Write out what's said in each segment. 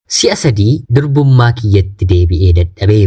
Si'a sadii durbummaa kiyyatti deebi'ee dadhabee.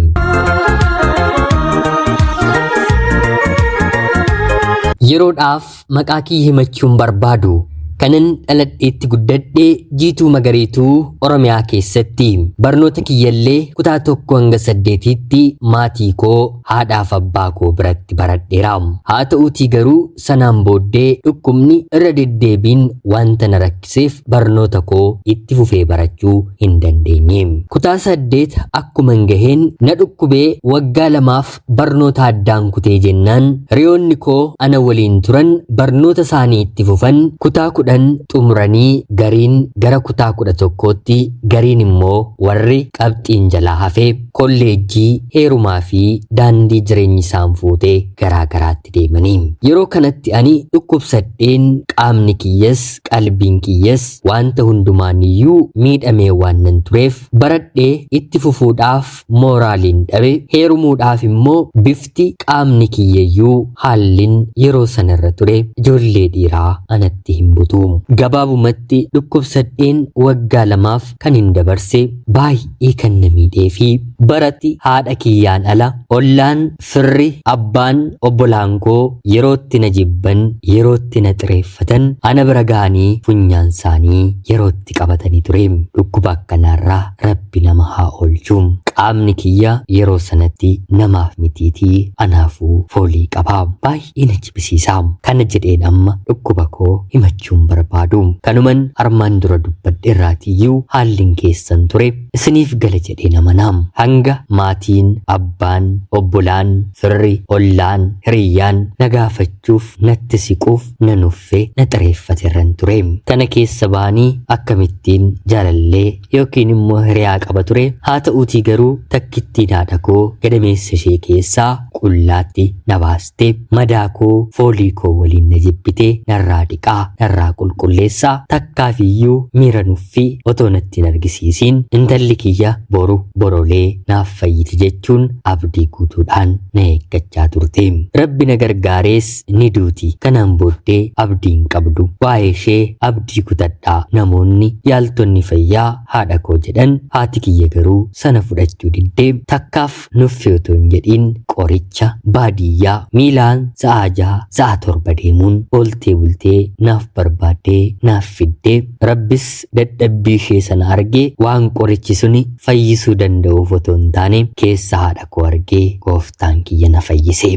Yeroodhaaf maqaa kiyya himachuun barbaadu kanan dhaladheetti guddadhee jiituu magariituu Oromiyaa keessatti barnoota kiyyallee kutaa 1 hanga 8tti maatii koo haadhaaf abbaa koo biratti baradheera. Haa ta'uutii garuu sanaan booddee dhukkubni irra deddeebiin wanta na rakkiseef barnoota koo itti fufee barachuu hin dandeenye. Kutaa 8 akkuman gaheen na dhukkubee waggaa 2 barnoota addaan kutee jennaan hiriyoonni koo ana waliin turan barnoota isaanii itti fufan kutaa 10 xumuranii gariin gara kutaa 11tti gariin immoo warri qabxiin jalaa hafee kolleejjii heerumaa fi daandii jireenyi isaan fuutee garaa garaatti deemanii. Yeroo kanatti ani dhukkubsadheen qaamni kiyyas qalbiin kiyyas wanta hundumaaniyyuu miidhamee waan nan tureef baradhee itti fufuudhaaf mooraaliin dhabe heerumuudhaaf immoo bifti qaamni kiyyayyuu haallin yeroo sanarra ture ijoollee dhiiraa anatti hin butu. Gabaabumatti dhukkubsadheen waggaa 2 kan hin dabarse baay'ee kan na miidhee fi baratti haadha kiyyaan ala ollaan firri abbaan obbolaan koo yerootti na jibban yerootti na xireeffatan ana bira ga'anii funyaan isaanii yerootti qabatanii ture. Dhukkuba akkanaarraa rabbi nama haa oolchu. Qaamni kiyya yeroo sanatti namaaf mitiitii anaafuu foolii qabaa baay'ee na jibbisiisaa. Kana jedheen amma dhukkuba koo himachuun barbaadu. Kanuman armaan dura dubbadhe irraatiyyuu haallin keessan ture isiniif gala jedhee namanaam. Hanga maatiin abbaan obbolaan firri ollaan hiriyyaan na gaafachuuf natti siquuf na nuffee na xireeffaterran ture. Kana keessa baanii akkamittiin jaalallee yookiin immoo hiriyaa qaba ture. Haa ta'uutii garuu takkittiin haadha koo gadameessa ishee keessaa qullaatti na baastee madaa koo foolii koo waliin na jibbitee narraa dhiqaa narraa qulqulleessaa takkaafiyyuu miira nuffii otoo natti hin argisiisiin intalli kiyya boru borolee naaf fayyiti jechuun abdii guutuudhaan na eeggachaa turte. Rabbi na gargaarees ni duuti. Kanaan booddee abdiin qabdu waa'ee ishee abdii kutadhaa. Namoonni yaaltonni fayyaa haadha koo jedhan haati kiyya garuu sana fudhachuu diddee takkaaf nuffii otoo hin jedhiin qoricha baadiyyaa miilaan sa'a 6 sa'a 7 deemuun ooltee bultee naaf barbaaddee naaf fiddee rabbis dadhabbii ishee sana argee waan qorichi suni fayyisuu danda'uuf otoo hin taane keessa haadha koo argee gooftaan kiyya na fayyise.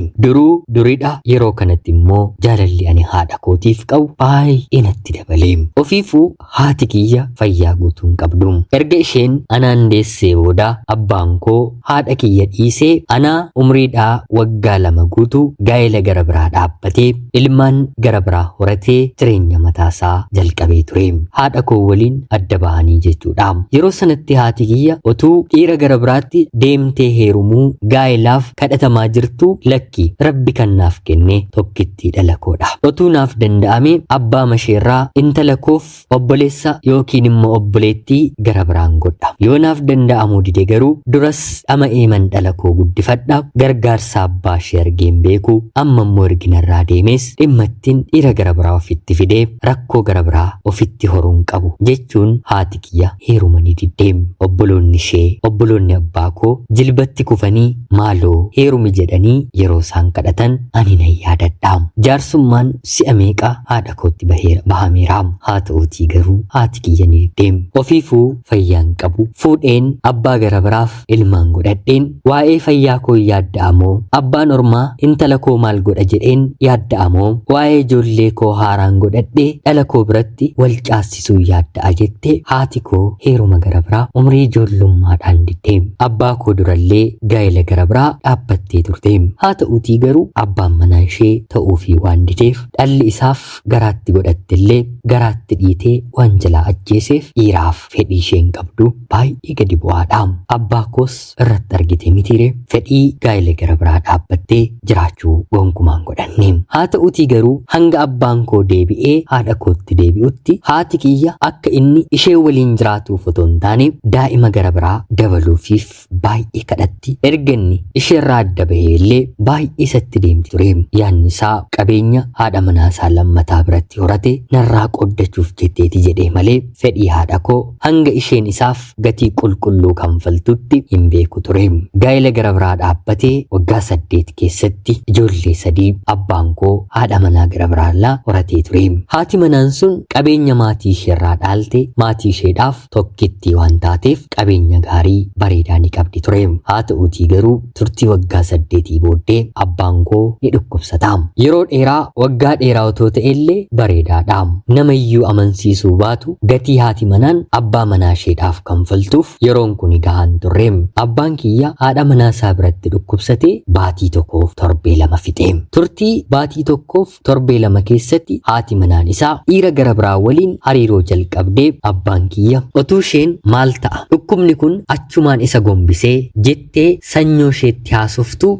Duridha yeroo kanatti immoo jaalalli ani haadha kootiif qabu baay'ee natti dabalee ofiifuu haati kiyya fayyaa guutuun qabdu. Erga isheen anaan deessee booda abbaan koo haadha kiyya dhiisee ana umriidhaa waggaa 2 guutuu gaa'ela gara biraa dhaabbatee ilmaan gara biraa horatee jireenya mataasaa jalqabee ture. Haadha koo waliin adda bahanii jechuudha. Yeroo sanatti haati kiyya otuu dhiira gara biraatti deemtee heerumuu gaa'elaaf kadhatamaa jirtu lakki rabbi kan naaf kenne tokkittii dhala koodha. Otuu naaf danda'ame abbaa masheerraa intala koof obboleessa yookiin immoo obboleettii gara biraan godha. Yoo naaf danda'amuu dide garuu duras dhama eeman dhala koo guddifadha. Gargaarsa abbaa ishee argeen beeku amma immoo erginarraa deemes dhimmattiin dhiira gara biraa ofitti fidee rakkoo gara biraa ofitti horuun qabu jechuun haati kiyya heerumanii diddeem. Obboloonni ishee obboloonni abbaa koo jilbatti kufanii maaloo heerumi jedhanii yeroo isaan kadhatan ani nan yaadadha. Jaarsummaan si'a meeqa haadha kootti bahameera. Haa ta'uutii garuu haati kiyya ni diddeem. Ofiifuu fayyaan qabu fuudheen abbaa gara biraaf ilmaan godhadheen waa'ee fayyaa koo yaadda'amoo abbaan ormaa intala koo maal godha jedheen yaadda'amoo waa'ee ijoollee koo haaraan godhadhee dhala koo biratti wal caasisuu yaadda'a jettee haati koo heeruma gara biraa umrii ijoollummaadhaan diddeem. Abbaa koo durallee gaa'ela gara biraa dhaabbattee turteem. Haa ta'uutii garuu abbaan manaa ishee ta'uufii waan dideef dhalli isaaf garaatti godhattillee garaatti dhiitee waan jalaa ajjeeseef dhiiraaf fedhii isheen qabdu baay'ee gadi bu'aadha. Abbaa koos irratti argite mitiire fedhii gaa'ela gaa'ela gara biraa dhaabbattee jiraachuu gonkumaan godhanne. Haa ta'utii garuu hanga abbaan koo deebi'ee haadha kootti deebi'utti haati kiyya akka inni ishee waliin jiraatuuf otoo hin taane daa'ima gara biraa dabaluufiif baay'ee kadhatti. Erga inni isheerraa adda bahee illee baay'ee isatti deemti ture. Yaanni isaa qabeenya haadha manaa isaa lammataa biratti horate narraa qoddachuuf jetteeti jedhee malee fedhii haadha koo hanga isheen isaaf gatii qulqulluu kanfaltutti hin beeku ture. Gaa'ela gara biraa dhaabbatee waggaa 8 keessatti ijoollee 3 abbaan koo haadha manaa gara biraarraa horatee ture. Haati manaan sun qabeenya maatii isheerraa dhaalte maatii isheedhaaf tokkittii waan taateef qabeenya gaarii bareedaa ni qabdi ture. Haa ta'uutii garuu turtii waggaa 8 booddee abbaan koo ni dhukkubsata. Yeroo dheeraa waggaa dheeraa otoo ta'ellee bareedaadha. Namayyuu amansiisuu baatu gatii haati manaan abbaa manaa isheedhaaf kanfaltuuf yeroon kun gahaan turre. Abbaan kiyya haadha manaa isaa biratti dhukkubsatee baatii tokkoof torbee 2 fixe. Turtii baatii tokkoof torbee 2 keessatti haati manaan isaa dhiira gara biraa waliin hariiroo jalqabdee abbaan kiyya otuu isheen maal ta'a dhukkubni kun achumaan isa gombisee jettee sanyoo isheetti haasoftu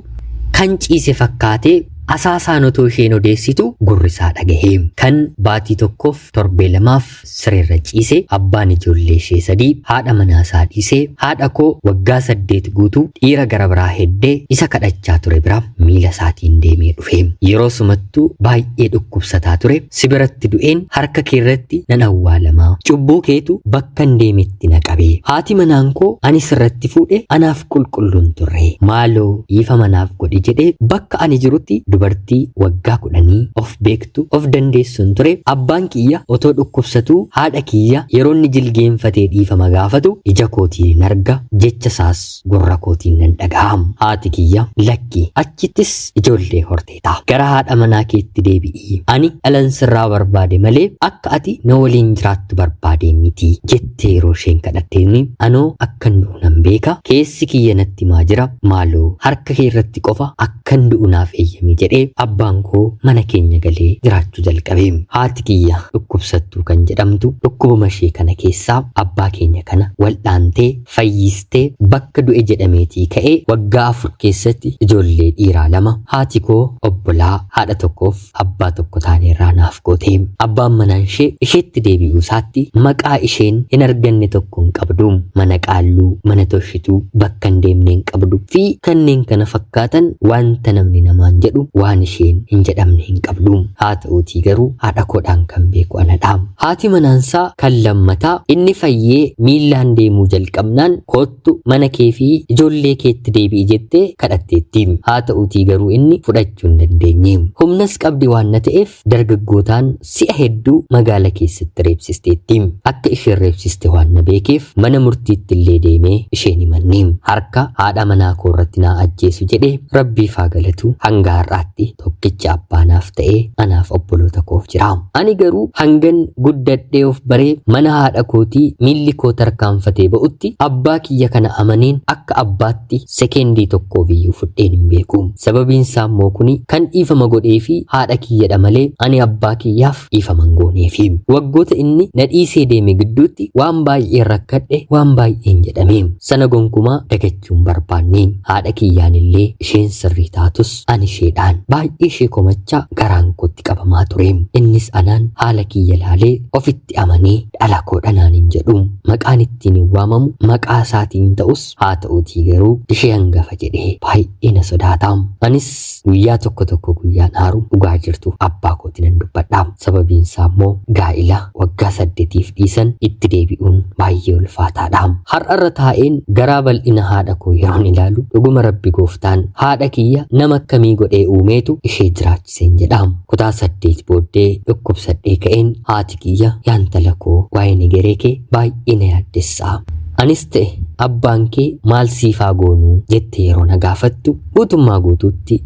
kan ciise fakkaatee asaasaan otoo isheen odeessitu gurrisaa dhagahee. Kan baatii tokkoof torbee 2 sireerra ciise abbaan ijoollee ishee 3 haadha manaa isaa dhiisee haadha koo waggaa 8 guutuu dhiira gara biraa heddee isa kadhachaa ture bira miila isaatiin deemee dhufe. Yeroo sumattuu baay'ee dhukkubsataa ture. Si biratti du'een harka kee irratti nan awwaalamaa. Cubbuu keetu bakka hin deemetti na qabee. Haati manaan koo ani sirratti fuudhe anaaf qulqulluun turre. Maaloo dhiifa manaaf godhi jedhee bakka ani jirutti dubartii waggaa 10 of beektu of dandeessuun ture. Abbaan kiyya otoo dhukkubsatuu haadha kiyya yeroo inni jilgeenfatee dhiifama gaafatu ija kootiin arga jecha isaas gurra kootiin nan dhaga'am. Haati kiyya lakki achittis ijoollee horteeta. Gara haadha manaa keetti deebi'i. Ani dhalan sirraa barbaade malee akka ati na waliin jiraattu barbaade miti jettee yeroo isheen kadhatteeni anoo akkan du'u nan beeka. Keessi kiyya natti maa jira maaloo harka kee irratti qofa akkan du'u naaf eeyyami jedhee abbaan koo mana keenya galee jiraachuu jalqabe. Haati kiyya dhukkubsattuu kan jedhamtu dhukkubuma ishee kana keessaa abbaa keenya kana wal'aantee fayyistee bakka du'e jedhameetii ka'ee waggaa 4 keessatti ijoollee dhiiraa 2 haati koo obbolaa haadha tokkoof abbaa tokko taaneerraa naaf goote. Abbaan manaan isheetti deebi'uu isaatti maqaa isheen hin arganne tokko hin qabdu. Mana qaalluu, mana toshituu, bakka hin deemne hin qabdu fi kanneen kana fakkaatan wanta namni namaan jedhu waan isheen hin jedhamne hin qabdu. Haa ta'uutii garuu haadha koodhaan kan beeku anadha. Haati manaansaa kan lammataa inni fayyee miillaan deemuu jalqabnaan kottu mana kee fi ijoollee keetti deebi'i jettee kadhatteetti. Haa ta'uutii garuu inni fudhachuu hin dandeenye. Humnas qabdi waan na ta'eef dargaggootaan si'a hedduu magaala keessatti reebsisteetti. Akka isheen reebsiste waan na beekeef mana murtiitti illee deemee isheen himanne. Harka haadha manaa koo irratti naa ajjeesu jedhee rabbiif haa galatu hanga har'aatti tokkicha abbaanaaf ta'ee anaaf obboloota koof jira. Ani garuu hangan guddadhee of baree mana haadha kootii miilli koo tarkaanfatee ba'utti abbaa kiyya kana amaneen akka abbaatti sekeendii tokkoof iyyuu fudheen hin beeku. Sababiin isaa immoo kuni kan dhiifama godhee fi haadha kiyyadha malee ani abbaa kiyyaaf dhiifama hin gooneefi. Waggoota inni na dhiisee deeme gidduutti waan baay'een rakkadhe waan baay'een jedhame. Sana gonkumaa dagachuun barbaanne. Haadha kiyyaan illee isheen sirrii taatus ani isheedhaan baay'ee ishee komachaa garaan kootti qabamaa ture. Innis anaan haala kiyya laalee ofitti amanee dhala koodhanaan hin jedhu. Maqaan ittiin hin waamamu maqaa isaatiin ta'us haa ta'uutii garuu ishee hangafa jedhee baay'ee na sodaata. Anis guyyaa tokko guyyaan aaru dhugaa jirtu abbaa kooti nan dubbadha. Sababiin isaa immoo gaa'ila waggaa 8 dhiisan itti deebi'uun baay'ee ulfaataadha. Har'arra taa'een garaa bal'ina haadha koo yeroon ilaalu dhuguma rabbi gooftaan haadha kiyya nama akkamii godhee uumeetu ishee jiraachiseen jedha. Kutaa 8 booddee dhukkubsadhee ka'een haati kiyya yaantala koo waa'ee egeree kee baay'ee na yaaddessa. Anis ta'e abbaan kee maal siifaa goonuu jettee yeroo na gaafattu guutummaa guutuutti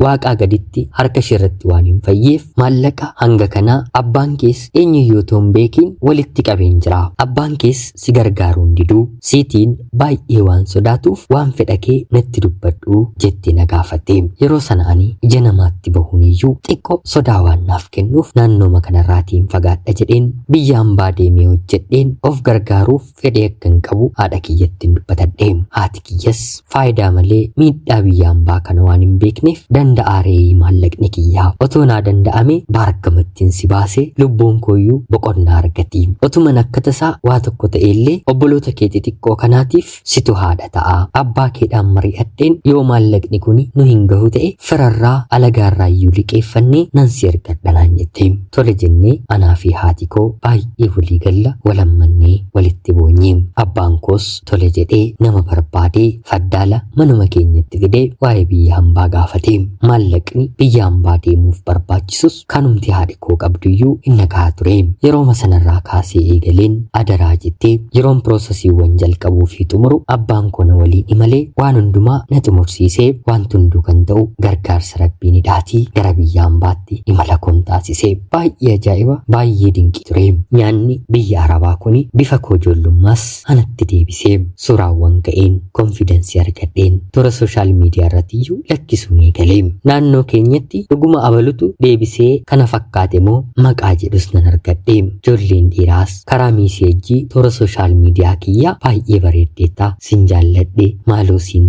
waaqaa gaditti harka shirratti waan hin fayyeef maallaqa hanga kana abbaan kees eenyuyyuu toon beekin walitti qabeen jira. Abbaan kees si gargaaruun diduu siitiin baay'ee waan sodaatuuf waan fedhakee natti dubbadhu jettee na gaafatte. Yeroo sana ani ija namaatti bahuun iyyuu xiqqoo sodaa waan naaf kennuuf naannooma kanarraatiin fagaadha jedheen biyya hambaa deemee hojjedheen of gargaaruuf fedhee akka hin qabu haadha kiyyattiin dubbadhe. Haati kiyyas faayidaa malee miidhaa biyya hambaa kana waan hin beekneef danda'aaree maallaqni kiyyaa otoo naa danda'ame baargamattiin si baasee lubbuun kooyyuu boqonnaa argati. Otuman akka tasaa waa tokko ta'ellee obboloota kee xixiqqoo kanaatiif situ haadha ta'a. Abbaa keedhaan mari'adheen yoo maallaqni kun nu hin gahu ta'e firarraa alagaarraa iyyuu liqeeffannee nan si ergadha naan jette. Tole jennee anaa fi haati koo baay'ee walii galla walammannee walitti boonye. Abbaan koos tole jedhee nama barbaadee faddaala manuma keenyatti fidee waa'ee biyya hambaa gaafate. Maallaqni biyya hambaa deemuuf barbaachisus kanumti haadhi koo qabduyyuu hin nagaa ture. Yeroo sanarraa kaasee eegaleen adaraa jettee yeroon piroosesiiwwan jalqabuu fi xumuru abbaan koo na waliin imalee waan hundumaa na xumursiisee waan hunduu kan ta'u gargaarsa rabbii ni dhaatii gara biyya hambaatti imala koon taasisee baay'ee ajaa'iba baay'ee dinqii ture. Nyaanni biyya arabaa kuni bifa koo ijoollummaas anatti deebisee suuraawwan ka'een konfidensii argadheen toora sooshaal miidiyaa irratti iyyuu lakkisuun eegalee naannoo keenyatti dhuguma abalutu deebisee kana fakkaate moo maqaa jedhus nan argadhe. Ijoolleen dhiiraas karaa miiseejii toora sooshaal miidiyaa kiyyaa baay'ee bareeddeetta sin jaalladhe maaloo siin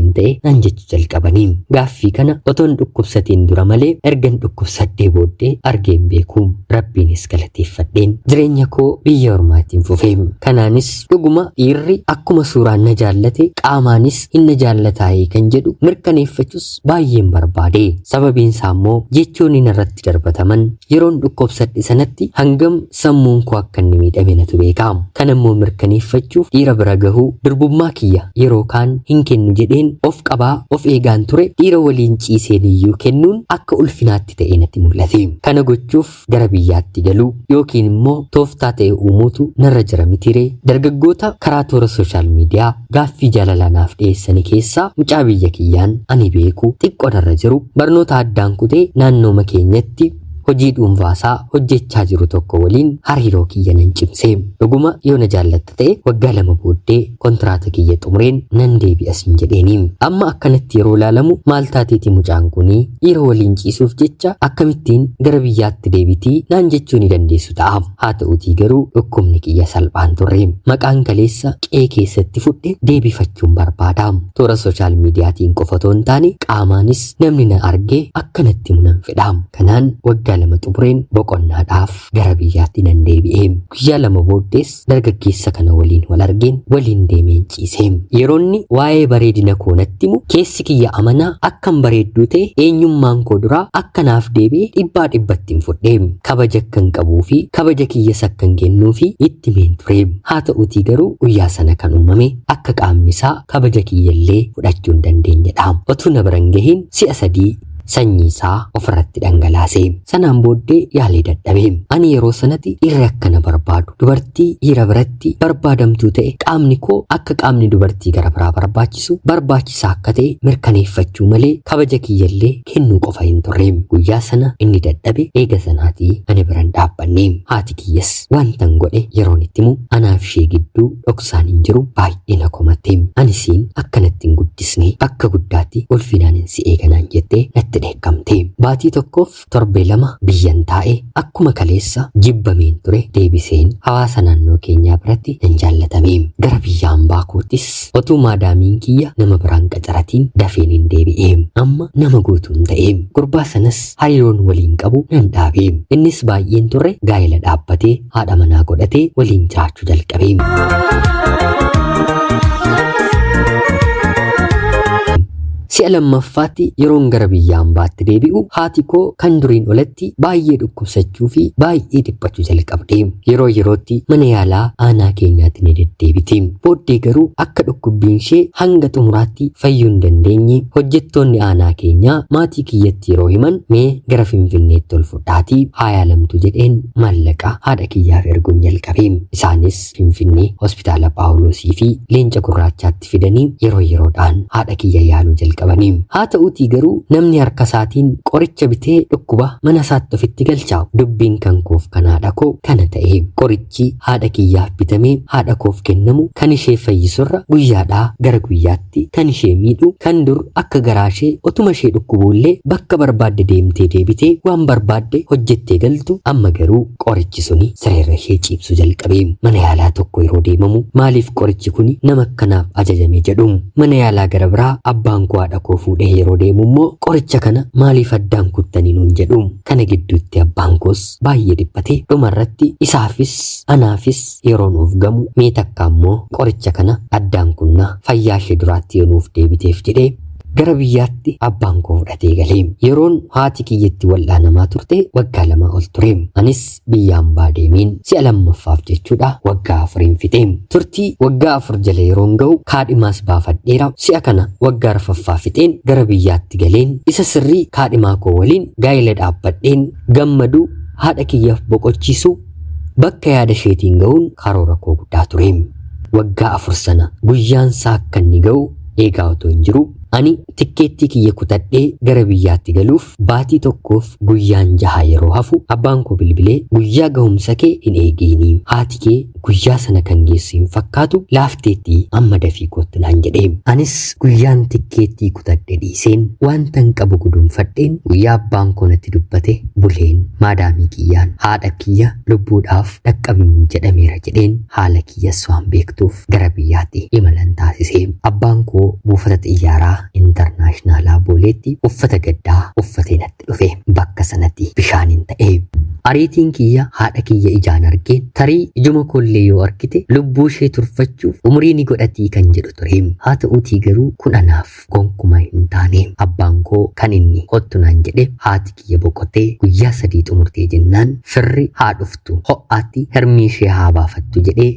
ta'e nan jechuu jalqabanii. Gaaffii kana otoon dhukkubsateen dura malee ergan dhukkubsadhee booddee argeen beeku. Rabbiinis galateeffadheen jireenya koo biyya ormaatiin fufee. Kanaanis dhuguma dhiirri akkuma suuraan na jaallate qaamaanis hin na jaallataayee kan jedhu mirkaneeffachuus baay'een barbaade. Sababiin isaa immoo jechoonni irratti darbataman yeroon dhukkubsadhe sanatti hangam sammuun koo akka inni miidhame natu beeka. Kana immoo mirkaneeffachuuf dhiira bira gahuu durbummaa kiyya yeroo kaan hin kennu jedheen of qabaa of eegaan ture dhiira waliin ciiseen iyyuu kennuun akka ulfinaatti ta'e natti mul'ate. Kana gochuuf gara biyyaatti galuu yookiin immoo tooftaa ta'e uumuutu narra jira mitiree. Dargaggoota karaa toora sooshaal miidiyaa gaaffii jaalalaa naaf dhiyeessanii keessaa mucaa biyya kiyyaan ani beeku xiqqoo narra jiru barnoota addaan kutee naannooma keenyatti hojii dhuunfaasaa hojjechaa jiru tokko waliin hariiroo kiyya nan cimse. Dhuguma yoo na jaallatta ta'e waggaa 2 booddee kontraata kiyya xumureen nan deebi'as hin jedheeni. Amma akkanatti yeroo ilaalamu maal taateeti mucaan kuni dhiira waliin ciisuuf jecha akkamittiin gara biyyaatti deebitii naan jechuu ni dandeessu ta'a. Haa ta'uutii garuu dhukkubni kiyya salphaan turre. Maqaan kaleessa qe'ee keessatti fudhe deebifachuun barbaada. Toora sooshaal miidiyaatiin qofa otoo hin taane qaamaanis namni na argee akkanatti munan fedha. Kanaan waggaa 2 xumureen boqonnaadhaaf gara biyyaatti nan deebi'e. Guyyaa 2 booddees dargaggeessa kana waliin wal argeen waliin deemeen ciise. Yeroonni waa'ee bareedina koo natti himu keessi kiyya amanaa akkan bareedduu ta'e eenyummaan koo duraa akkanaaf deebi'ee dhibbaa dhibbatti hin fudhe. Kabaja akkan qabuu fi kabaja kiyyas akkan kennuu fi itti meen ture. Haa ta'uutii garuu guyyaa sana kan uumame akka qaamni isaa kabaja kiyyallee fudhachuu hin dandeenyedha. Otuu na biran gahiin si'a 3 sanyii isaa ofirratti dhangalaase. Sanaan booddee yaalee dadhabe. Ani yeroo sanatti dhiirri akkana barbaadu dubartii dhiira biratti barbaadamtuu ta'e qaamni koo akka qaamni dubartii gara biraa barbaachisu barbaachisaa akka ta'e mirkaneeffachuu malee kabaja kiyyallee kennuu qofa hin turre. Guyyaa sana inni dadhabe eega sanaatii ani biran dhaabbanne. Haati kiyyas wantan godhe yeroon itti himu anaaf ishee gidduu dhoksaan hin jiru baay'ee na komatte. Anisiin akkanatti hin guddisne bakka guddaatti ulfinaan hin si eeganaan jettee natti dheekkamte. Baatii tokkoof torbee 2 biyyan taa'e akkuma kaleessa jibbameen ture deebiseen hawaasa naannoo keenyaa biratti nan jaallatame. Gara biyya hambaa koottis otuu maadaamiin kiyya nama biraan qacaratiin dafeen hin deebi'e. Amma nama guutuun ta'e. Gurbaa sanas hariiroon waliin qabu nan dhaabe. Innis baay'een turre gaa'ela dhaabbatee haadha manaa godhatee waliin jiraachuu jalqabe. Si'a lammaffaatti yeroon gara biyya hambaatti deebi'u haati koo kan duriin olatti baay'ee dhukkubsachuu fi baay'ee dhiphachuu jalqabde. Yeroo yerootti mana yaalaa aanaa keenyaatti ni deddeebiti. Booddee garuu akka dhukkubbiin ishee hanga xumuraatti fayyuu hin dandeenye hojjettoonni aanaa keenyaa maatii kiyyatti yeroo himan mee gara Finfinneetti ol fudhaatii haa yaalamtu jedheen maallaqa haadha kiyyaaf erguun jalqabe. Isaanis Finfinnee hospitaala Paawuloosii fi Leenca Gurraachaatti fidanii yeroo yeroodhaan haadha kiyya yaaluu jalqaban. turaniim. Haa ta'uutii garuu namni harka isaatiin qoricha bitee dhukkuba mana isaatti ofitti galchaa dubbiin kan koof kan haadha koo kana ta'e qorichi haadha kiyyaaf bitamee haadha koof kennamu kan ishee fayyisurra guyyaadhaa gara guyyaatti kan ishee miidhu kan dur akka garaashee otuma ishee dhukkubuullee bakka barbaadde deemtee deebitee waan barbaadde hojjettee galtu amma garuu qorichi suni sireerra ishee ciibsu jalqabee mana yaalaa tokko yeroo deemamu maaliif qorichi kuni nama akkanaaf ajajame jedhu mana yaalaa gara biraa abbaan koo haadha koo fuudhee yeroo deemu immoo qoricha kana maaliif addaan kuttanii nuun jedhu kana gidduutti abbaan koos baay'ee dhiphatee dhumarratti isaafis anaafis yeroo nuuf gamu mee takka ammoo qoricha kana addaan kunnaa fayyaa ishee duraatti yoo nuuf deebiteef jedhee gara biyyaatti abbaan koo fudhatee galee yeroon haati kiyyatti wal'aanamaa turte waggaa 2 ol ture. Anis biyyaan baadeemiin si'a lammaffaaf jechuudha waggaa 4 fixee turtii waggaa 4 jala yeroon ga'u kaadhimaas baafadheera si'a kana waggaa 4ffaa fixeen gara biyyaatti galeen isa sirrii kaadhimaa koo waliin gaa'ela dhaabbadheen gammadu haadha kiyyaaf boqochiisu bakka yaada isheetiin ga'uun karoora koo guddaa ture. Waggaa 4 sana guyyaan isaa akka inni ga'u eegaa otoo hin jiru ani tikkeettii kiyya kutadhee gara biyyaatti galuuf baatii tokkoof guyyaan 6 yeroo hafu abbaan koo bilbilee guyyaa ga'umsa kee hin eegiini haati kee guyyaa sana kan geessu hin fakkaatu laafteetti amma dafii kootti naan jedhee anis guyyaan tikkeettii kutadhe dhiiseen waantan qabu gudunfadheen guyyaa abbaan koo natti dubbate buleen maadaamii kiyyaan haadha kiyya lubbuudhaaf dhaqqabin jedhameera jedheen haala kiyyas waan beektuuf gara biyyaatti imalan taasisee abbaan koo buufata xiyyaaraa internaashinaala booleetti uffata gaddaa uffatee natti dhufe bakka sanatti bishaaniin ta'ee ariitiin kiyya haadha kiyya ijaan argeen tarii ijuma kollee yoo argite lubbuu ishee turfachuuf umurii ni godhatii kan jedhu ture. Haa ta'uutii garuu kun anaaf gonkumaa hin taane abbaan koo kan inni kottu naan jedhe haati kiyya boqotee guyyaa 3 xumurtee jennaan firri haa dhuftu ho'aatti hermii ishee haa baafattu jedhee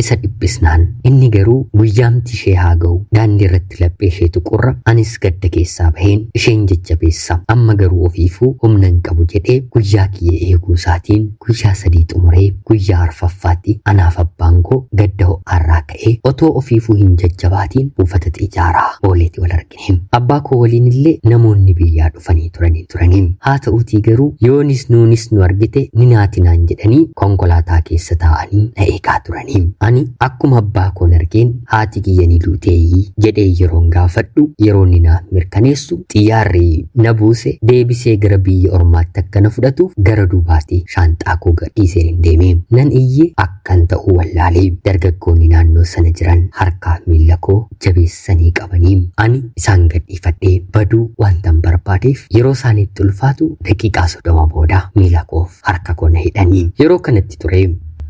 isa dhiphisnaan inni garuu guyyaamti ishee haa ga'u daandii irratti laphee ishee tuqurra anis gadda keessaa baheen isheen jajjabeessa amma garuu ofiifuu humna hin qabu jedhee guyyaa kiyya eeguu isaatiin guyyaa 3 xumuree guyyaa 4ffaatti anaaf abbaan koo gadda ho'aarraa ka'ee otoo ofiifuu hin jajjabaatiin buufata xiyyaaraa booleetti wal argine. Abbaa koo waliin illee namoonni biyyaa dhufanii turanii haa ta'uutii garuu yoonis nuunis nu argite ni naatinaan jedhanii konkolaataa keessa taa'anii na eegaa turanii. Ani akkuma abbaa koon argeen haati kiyya ni duuteeyyii jedhee yeroon gaafadhu yeroo ni naaf mirkaneessu xiyyaarri na buuse deebisee gara biyya ormaatti akka na fudhatuuf gara duubaatti shaanxaa koo gadhiiseen hin deeme nan iyyee akkan ta'uu wallaalee dargaggoonni naannoo sana jiran harkaaf miila koo jabeessanii qabanii ani isaan gadhiifadhee baduu waantan barbaadeef yeroo isaaniitti ulfaatu daqiiqaa 30 booda miila koof harka koo na hidhanii yeroo kanatti ture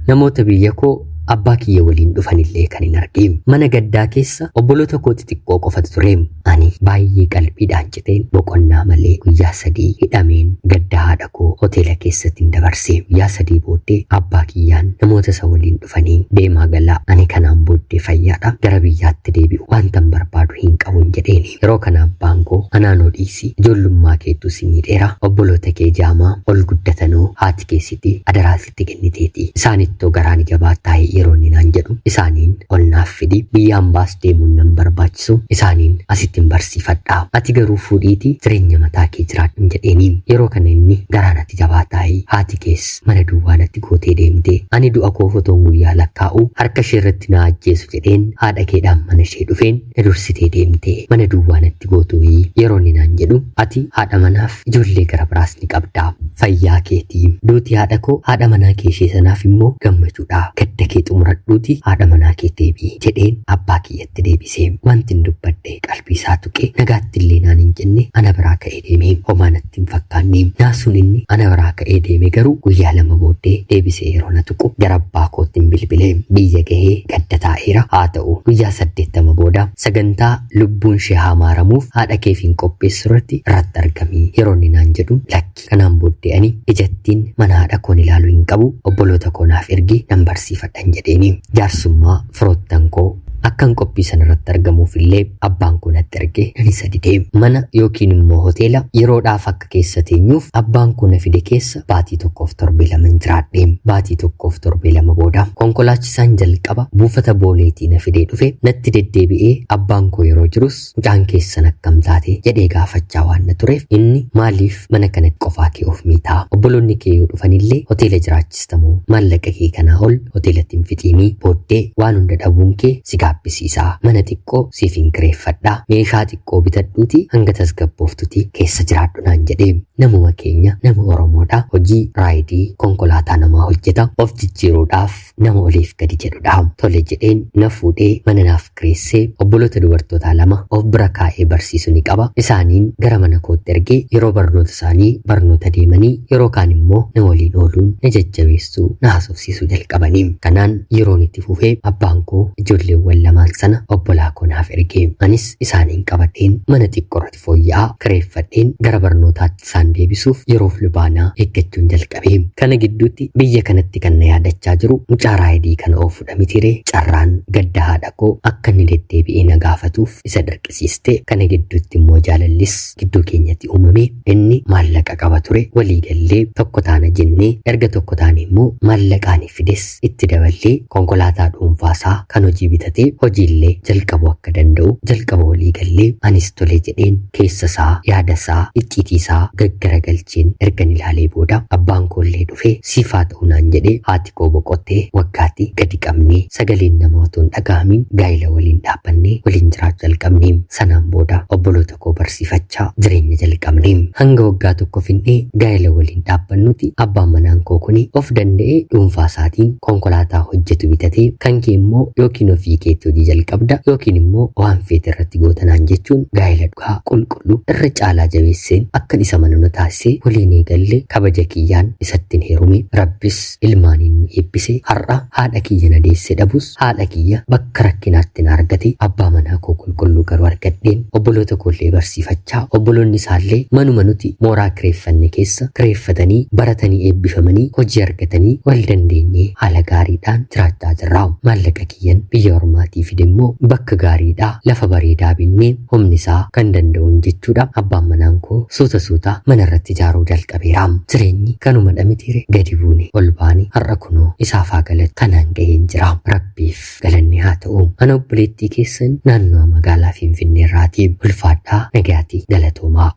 namoota biyya koo abbaa kiyya waliin dhufanillee kan hin argine mana gaddaa keessa obboloota koo xixiqqoo qofatu ture. Ani baay'ee qalbiidhaan citeen boqonnaa malee guyyaa 3 hidhameen gadda haadha koo hoteela keessatti hin dabarse guyyaa 3 booddee abbaa kiyyaan namoota isa waliin dhufanii deemaa galaa ani kanaan booddee fayyaadha gara biyyaatti deebi'u waantan barbaadu hin qabu jedheeni yeroo kana abbaan koo anaanoo dhiisi ijoollummaa keettu si miidheera obboloota kee jaamaa ol guddatanoo haati keessatti adaraasitti kenniteeti isaanittoo garaan jabaataa yeroonni naan jedhu isaaniin ol naaf fidi biyyaan baas deemuun nan barbaachisu isaaniin asittiin barsiifadhaa ati garuu fuudhiitii jireenya mataa kee jiraadhu jedheeniin yeroo kana inni garaanatti jabaataa'ee haati kees mana duwwaa natti gootee deemtee ani du'a koo fotoon guyyaa lakkaa'u harka ishee irratti na ajjeesu jedheen haadha keedhaan mana ishee dhufeen na dursitee deemtee mana duwwaa natti gootuuyii yeroonni naan jedhu ati haadha manaaf ijoollee gara biraas ni qabdaa fayyaa keetii duuti haadha koo haadha manaa kee ishee sanaaf immoo gammachuudha gadda kee xumuradhuuti haadha manaa kee deebii jedheen abbaa kiyyatti deebisee wanti hin dubbadhe qalbii isaa tuqee nagaatti illee naan hin jenne ana biraa ka'ee deemee homaa natti hin fakkaanne naasuun inni ana biraa ka'ee deeme garuu guyyaa 2 booddee deebisee yeroo na tuqu gara abbaa kootti hin bilbilee biyya gahee gadda taa'eera haa ta'u guyyaa 80 booda sagantaa lubbuun ishee haa maaramuuf haadha keef hin qopheessu irratti argamii yeroo inni naan jedhu lakki kanaan booddee ani ijattiin mana haadha koon ilaaluu hin qabu obboloota koonaaf ergi nan barsiifadhan jedheeni jaarsummaa firoottan koo akka akkan qophii sanarratti argamuufillee abbaan kun natti erge ani sadi deem mana yookiin immoo hoteela yeroodhaaf akka keessa teenyuuf abbaan kun na fide keessa baatii tokkoof torbee lama jiraadheem. Baatii tokkoof torbee lama booda konkolaachisaan jalqaba buufata booleetii na fidee dhufe natti deddeebi'ee abbaan koo yeroo jirus mucaan keessan akkam taate jedhee gaafachaa waan na tureef inni maaliif mana kanatti qofaa kee of miitaa obboloonni kee yoo dhufanillee hoteela jiraachistamoo maallaqa kee kanaa ol hoteelatti hin fixiinii booddee waan hunda dhabuun kee si gaabbisiisaa mana xiqqoo siif hin kireeffadhaa meeshaa xiqqoo bitadhuuti hanga tasgabbooftuti keessa jiraadhu naan jedhee. Namuma keenya nama Oromoodha hojii raayidii konkolaataa namaa hojjeta of jijjiiruudhaaf nama oliif gadi jedhudha. Tole jedheen na fuudhee mana naaf kireessee obboloota dubartootaa lama of bira kaa'ee barsiisu ni qaba. Isaaniin gara mana kootti ergee yeroo barnoota isaanii barnoota deemanii yeroo kaan immoo na waliin ooluun na jajjabeessuu na haasofsiisuu jalqabanii. Kanaan yeroon itti fufee abbaan koo ijoolleewwan lamaan sana obbolaa koo naaf ergee anis isaaniin qabadheen mana xiqqoorratti fooyya'aa kireeffadheen gara barnootaatti isaan deebisuuf yeroof lubaanaa eeggachuun jalqabee. Kana gidduutti biyya kanatti kan na yaadachaa jiru mucaa raayidii kana oofudha mitiree carraan gadda haadha koo akka inni deddeebi'ee na gaafatuuf isa dirqisiiste. Kana gidduutti immoo jaalallis gidduu keenyatti uumame. Inni maallaqa qaba ture walii gallee tokko taana jennee erga tokko taane immoo maallaqaan fides itti daballee konkolaataa dhuunfaasaa kan hojii bitatee hojiillee jalqabu akka danda'u jalqaba walii gallee anis tole jedheen keessasaa yaadasaa icciitiisaa garagalcheen ergan ilaalee booda abbaan koollee dhufee siifaa ta'uu naan jedhee haati koo boqottee waggaatti gadi qabnee sagaleen nama otoo hin dhaga'amiin gaa'ela waliin dhaabbannee waliin jiraachuu jalqabnee. Sanaan booda obboloota koo barsiifachaa jireenya jalqabnee hanga waggaa tokko finnee gaa'ela waliin dhaabbannuti. Abbaan manaan koo kuni of danda'ee dhuunfaa isaatiin konkolaataa hojjetu bitatee kan kee immoo yookiin ofii keetti hojii jalqabda yookiin immoo waan feete irratti gootanaan jechuun gaa'ela dhugaa qulqulluu irra caalaa jabeesseen akkan isa mana taasisee waliin eegalle kabaja kiyyaan isattiin heerume. Rabbis ilmaaniin nu eebbise. Har'a haadha kiyya na deesse dhabus haadha kiyya bakka rakkinaatti na argate abbaa manaa koo qulqulluu garuu argadheen obboloota koollee barsiifachaa obboloonni isaallee manuma nuti mooraa kireeffanne keessa kireeffatanii baratanii eebbifamanii hojii argatanii wal dandeenyee haala gaariidhaan jiraachaa jirra. Maallaqa kiyyan biyya ormaatii fide immoo bakka gaariidhaa lafa bareedaa binnee humni isaa kan danda'uun jechuudha. Abbaan manaan koo suuta mana irratti ijaaruu jalqabeera. Jireenyi kanuma dhamitire gadi buune ol baane har'a kunoo isaaf haa galatu kanaan ga'een jira. Rabbiif galanni haa ta'u. Ana obboleettii keessan naannoo magaalaa Finfinnee irraatii ulfaadhaa nagaatii galatoomaa.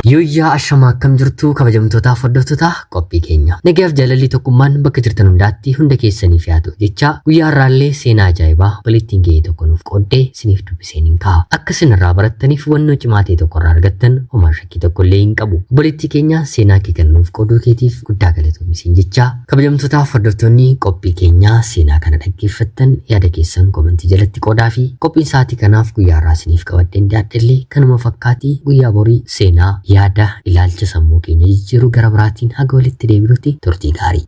Yoyyaa ashamaa akkam jirtu kabajamtootaaf hordoftoota qophii keenya. Nagaaf jaalalli tokkummaan bakka jirtan hundaatti hunda keessaniif haa ta'u jecha guyyaa har'aallee seenaa ajaa'ibaa obboleettiin ga'ee tokko nuuf qooddee isiniif dubbiseen hin ka'a. Akka isin irraa barattaniif hubannoo cimaa ta'e tokko irraa argattan homaa shakkii tokko illee hin qabu. Obboleettii keenya seenaa kee kan nuuf qooduu keetiif guddaa galatoomi jecha kabajamtootaaf hordoftoonni qophii keenya seenaa kana dhaggeeffattan yaada keessan komentii jalatti qoodaa fi qophiin sa'aatii kanaaf guyyaa har'aa isiniif qabadheen dhiyaadhellee kanuma fakkaatti guyyaa borii seenaa yaada ilaalcha sammuu keenya jijjiiruu gara biraatiin haga walitti deebinutti turtii gaarii.